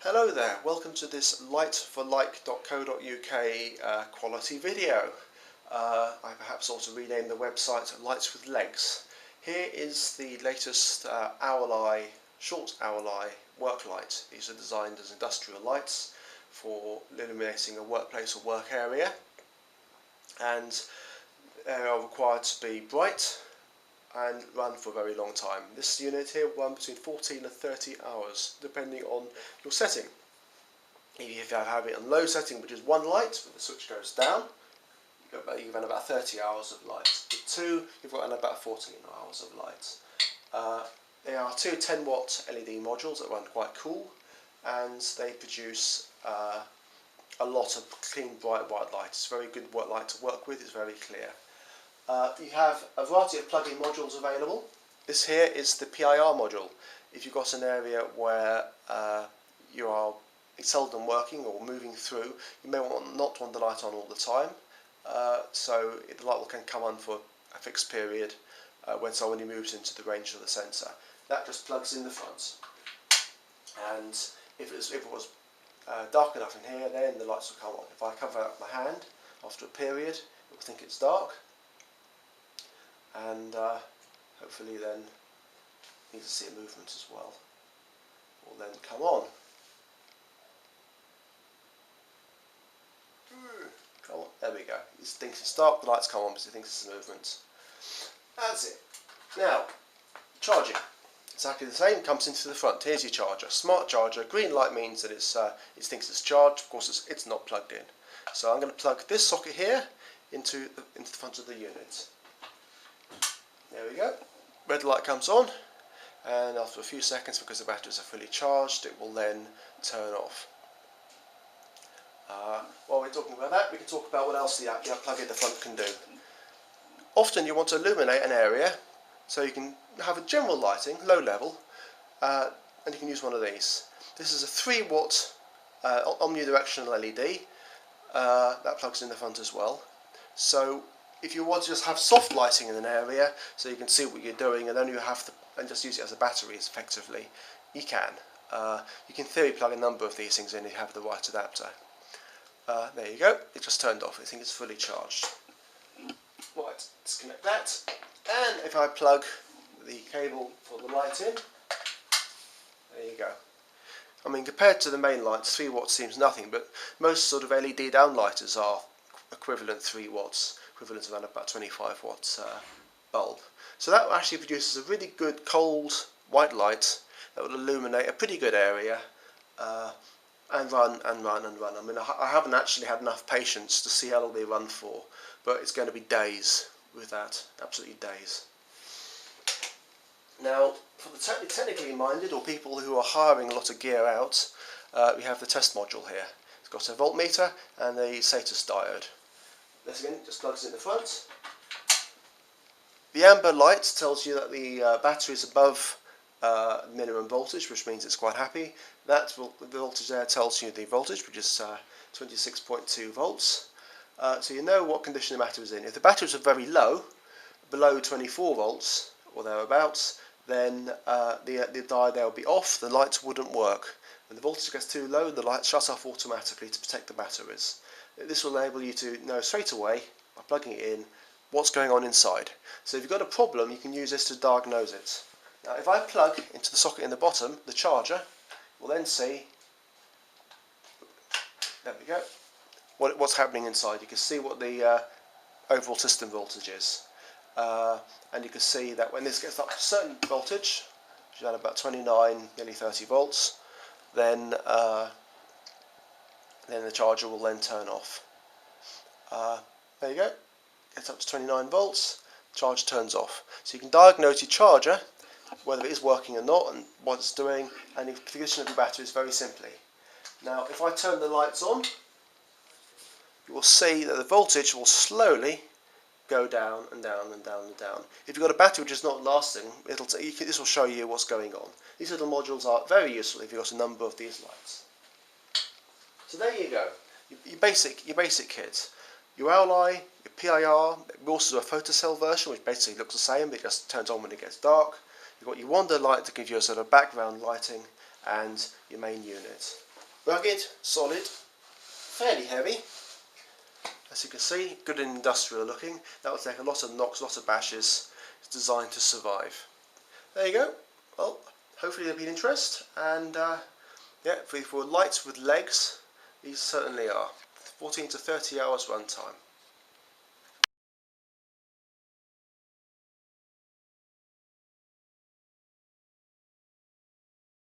Hello there, welcome to this lightforlike.co.uk quality video. I perhaps ought to rename the website Lights with Legs. Here is the latest short hourly work light. These are designed as industrial lights for illuminating a workplace or work area, and they are required to be bright and run for a very long time. This unit here will run between 14 and 30 hours depending on your setting. If you have it on low setting, which is one light, when the switch goes down, you've run about 30 hours of light. With two, you've got about 14 hours of light. They are two 10-watt LED modules that run quite cool, and they produce a lot of clean, bright white light. It's a very good light to work with, it's very clear. You have a variety of plug-in modules available. This here is the PIR module. If you've got an area where you are seldom working or moving through, you may not want the light on all the time, so the light can come on for a fixed period when somebody moves into the range of the sensor. That just plugs in the front, and if it was dark enough in here, then the lights will come on. If I cover up my hand after a period, it will think it's dark, and hopefully then you can see a movement as well, will then come on. Come on, there we go. It thinks it's dark, the lights come on because it thinks it's a movement. That's it. Now, charging. Exactly the same, comes into the front. Here's your charger, smart charger. Green light means that it thinks it's charged. Of course, it's not plugged in. So I'm going to plug this socket here into the front of the unit. There we go. Red light comes on, and after a few seconds, because the batteries are fully charged, it will then turn off. While we're talking about that, we can talk about what else the plug in the front can do. Often you want to illuminate an area, so you can have a general lighting, low level, and you can use one of these. This is a 3-watt omnidirectional LED that plugs in the front as well. So if you want to just have soft lighting in an area, so you can see what you're doing, and then you have to just use it as a battery effectively, you can. You can in theory plug a number of these things in if you have the right adapter. There you go, it just turned off. I think it's fully charged. Right, disconnect that, and if I plug the cable for the light in, there you go. I mean, compared to the main lights, 3 watts seems nothing, but most sort of LED downlighters are equivalent 3 watts, equivalent to around about 25 watts bulb. So that actually produces a really good cold white light that will illuminate a pretty good area and run and run and run. I mean, I haven't actually had enough patience to see how long they run for, but it's going to be days with that, absolutely days. Now, for the technically minded or people who are hiring a lot of gear out, we have the test module here. It's got a voltmeter and a status diode. This again just plugs in the front. The amber light tells you that the battery is above minimum voltage, which means it's quite happy. The voltage there tells you the voltage, which is 26.2 volts. So you know what condition the battery is in. If the batteries are very low, below 24 volts or thereabouts, then the diode there will be off, the lights wouldn't work. When the voltage gets too low, the lights shut off automatically to protect the batteries. This will enable you to know straight away, by plugging it in, what's going on inside. So if you've got a problem, you can use this to diagnose it. Now if I plug into the socket in the bottom, the charger, we'll then see, there we go, what's happening inside. You can see what the overall system voltage is. And you can see that when this gets up to a certain voltage, which is at about 29, nearly 30 volts, then the charger will then turn off. There you go, gets up to 29 volts, charge turns off. So you can diagnose your charger, whether it is working or not, and what it's doing, and the condition of your batteries very simply. Now if I turn the lights on, you will see that the voltage will slowly go down and down and down and down. If you've got a battery which is not lasting, this will show you what's going on. These little modules are very useful if you've got a number of these lights. So there you go, your basic kit. Your Owli, your PIR, we also do a photocell version which basically looks the same, but it just turns on when it gets dark. You've got your Wander light to give you a sort of background lighting, and your main unit. Rugged, solid, fairly heavy. As you can see, good and industrial looking. That will take a lot of knocks, a lot of bashes. It's designed to survive. There you go. Well, hopefully there'll be an interest. And yeah, for lights with legs, these certainly are. 14 to 30 hours run time.